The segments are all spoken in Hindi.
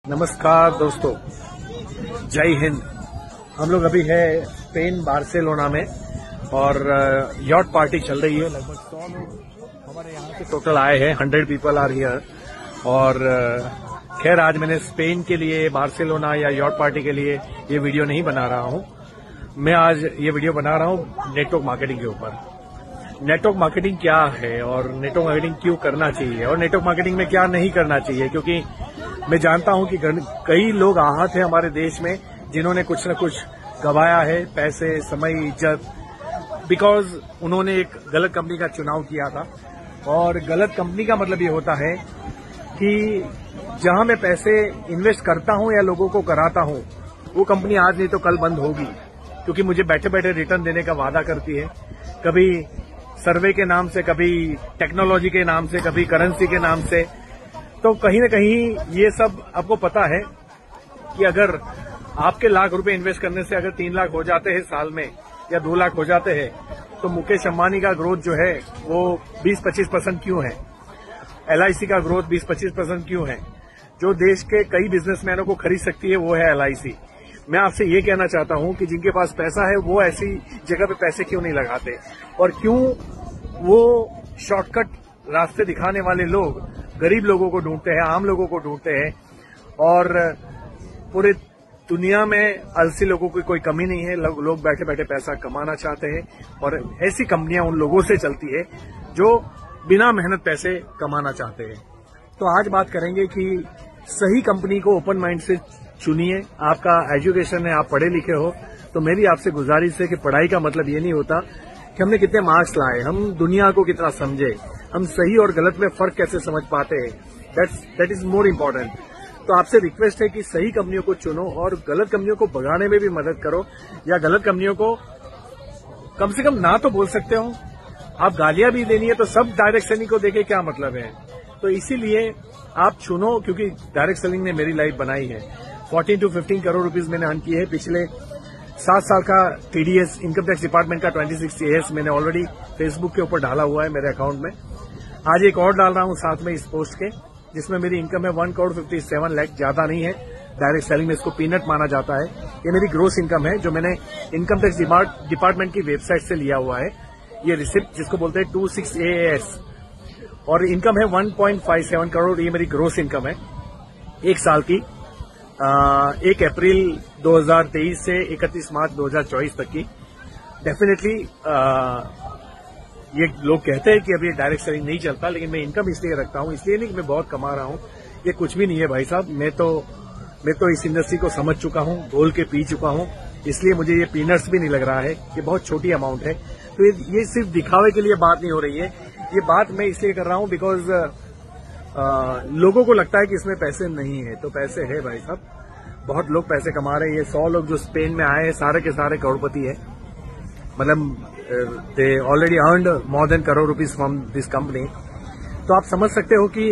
नमस्कार दोस्तों, जय हिंद। हम लोग अभी है स्पेन बार्सिलोना में और यॉट पार्टी चल रही है। लगभग 100 लोग हमारे यहाँ से टोटल आए हैं। 100 पीपल आर हियर। और खैर आज मैंने स्पेन के लिए, बार्सिलोना या यॉट पार्टी के लिए ये वीडियो नहीं बना रहा हूँ। मैं आज ये वीडियो बना रहा हूँ नेटवर्क मार्केटिंग के ऊपर। नेटवर्क मार्केटिंग क्या है और नेटवर्क मार्केटिंग क्यों करना चाहिए और नेटवर्क मार्केटिंग में क्या नहीं करना चाहिए, क्योंकि मैं जानता हूं कि कई लोग आहत हैं हमारे देश में जिन्होंने कुछ न कुछ गंवाया है, पैसे, समय, इज्जत, बिकॉज उन्होंने एक गलत कंपनी का चुनाव किया था। और गलत कंपनी का मतलब ये होता है कि जहां मैं पैसे इन्वेस्ट करता हूं या लोगों को कराता हूं, वो कंपनी आज नहीं तो कल बंद होगी, क्योंकि मुझे बैठे बैठे रिटर्न देने का वादा करती है। कभी सर्वे के नाम से, कभी टेक्नोलॉजी के नाम से, कभी करेंसी के नाम से। तो कहीं न कहीं ये सब आपको पता है कि अगर आपके लाख रुपए इन्वेस्ट करने से अगर 3 लाख हो जाते हैं साल में या 2 लाख हो जाते हैं, तो मुकेश अंबानी का ग्रोथ जो है वो 20-25% क्यों है? LIC का ग्रोथ 20-25% क्यों है? जो देश के कई बिजनेसमैनों को खरीद सकती है वो है LIC। मैं आपसे ये कहना चाहता हूं कि जिनके पास पैसा है वो ऐसी जगह पे पैसे क्यों नहीं लगाते, और क्यों वो शॉर्टकट रास्ते दिखाने वाले लोग गरीब लोगों को ढूंढते हैं, आम लोगों को ढूंढते हैं। और पूरे दुनिया में आलसी लोगों की कोई कमी नहीं है। लोग बैठे बैठे पैसा कमाना चाहते हैं और ऐसी कंपनियां उन लोगों से चलती है जो बिना मेहनत पैसे कमाना चाहते हैं। तो आज बात करेंगे कि सही कंपनी को ओपन माइंड से चुनिए। आपका एजुकेशन है, आप पढ़े लिखे हो, तो मेरी आपसे गुजारिश है कि पढ़ाई का मतलब ये नहीं होता कि हमने कितने मार्क्स लाए, हम दुनिया को कितना समझे, हम सही और गलत में फर्क कैसे समझ पाते हैं। That is more important. तो आपसे रिक्वेस्ट है कि सही कंपनियों को चुनो और गलत कंपनियों को भगाने में भी मदद करो, या गलत कंपनियों को कम से कम ना तो बोल सकते हो। आप गालियां भी देनी है तो सब डायरेक्ट सेलिंग को देखे क्या मतलब है। तो इसीलिए आप चुनो, क्योंकि डायरेक्ट सेलिंग ने मेरी लाइफ बनाई है। 14 to 15 करोड़ रुपीज मैंने अर्न किए हैं। पिछले 7 साल का TDS इनकम टैक्स डिपार्टमेंट का 26 AS मैंने ऑलरेडी फेसबुक के ऊपर डाला हुआ है मेरे अकाउंट में। आज एक और डाल रहा हूं साथ में इस पोस्ट के, जिसमें मेरी इनकम है 1,57 लाख। ज्यादा नहीं है, डायरेक्ट सेलिंग में इसको पीनट माना जाता है। ये मेरी ग्रोस इनकम है जो मैंने इनकम टैक्स डिपार्टमेंट की वेबसाइट से लिया हुआ है। ये रिसिप्ट जिसको बोलते हैं 26 AS, और इनकम है 1.57 करोड़। ये मेरी ग्रोस इनकम है एक साल की, 1 अप्रैल 2023 से 31 मार्च 2024 तक की। डेफिनेटली ये लोग कहते हैं कि अभी डायरेक्ट सेलिंग नहीं चलता, लेकिन मैं इनकम इसलिए रखता हूं, इसलिए नहीं कि मैं बहुत कमा रहा हूं। ये कुछ भी नहीं है भाई साहब। मैं तो इस इंडस्ट्री को समझ चुका हूं, घोल के पी चुका हूं, इसलिए मुझे ये पीनट्स भी नहीं लग रहा है। ये बहुत छोटी अमाउंट है। तो ये सिर्फ दिखावे के लिए बात नहीं हो रही है। ये बात मैं इसलिए कर रहा हूं बिकॉज लोगों को लगता है कि इसमें पैसे नहीं है, तो पैसे है भाई साहब। बहुत लोग पैसे कमा रहे हैं। ये 100 लोग जो स्पेन में आए हैं सारे के सारे करोड़पति है। मतलब they already earned more than crore rupees from this company. तो आप समझ सकते हो कि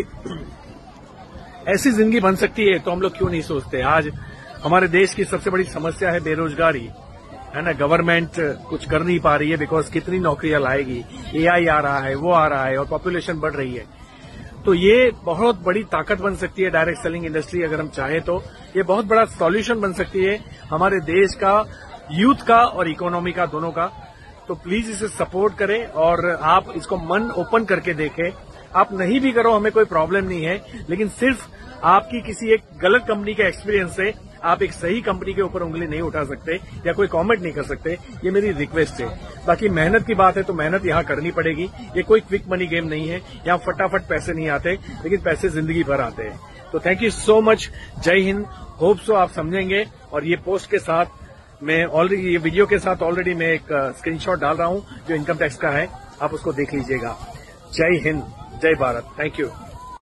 ऐसी जिंदगी बन सकती है, तो हम लोग क्यों नहीं सोचते। आज हमारे देश की सबसे बड़ी समस्या है बेरोजगारी, है ना। गवर्नमेंट कुछ कर नहीं पा रही है बिकॉज कितनी नौकरियां लाएगी, AI आ रहा है, वो आ रहा है, और पॉपुलेशन बढ़ रही है। तो ये बहुत बड़ी ताकत बन सकती है डायरेक्ट सेलिंग इंडस्ट्री, अगर हम चाहें तो। ये बहुत बड़ा सॉल्यूशन बन सकती है हमारे देश का, यूथ का और इकोनॉमी का, दोनों का। तो प्लीज इसे सपोर्ट करें और आप इसको मन ओपन करके देखें। आप नहीं भी करो, हमें कोई प्रॉब्लम नहीं है, लेकिन सिर्फ आपकी किसी एक गलत कंपनी के एक्सपीरियंस से आप एक सही कंपनी के ऊपर उंगली नहीं उठा सकते या कोई कमेंट नहीं कर सकते। ये मेरी रिक्वेस्ट है। बाकी मेहनत की बात है तो मेहनत यहां करनी पड़ेगी। ये कोई क्विक मनी गेम नहीं है, यहां फटाफट पैसे नहीं आते, लेकिन पैसे जिंदगी भर आते हैं। तो थैंक यू सो मच। जय हिंद। होप सो आप समझेंगे। और ये पोस्ट के साथ मैं ऑलरेडी, ये वीडियो के साथ ऑलरेडी मैं एक स्क्रीनशॉट डाल रहा हूं जो इनकम टैक्स का है, आप उसको देख लीजिएगा। जय हिंद, जय भारत। Thank you.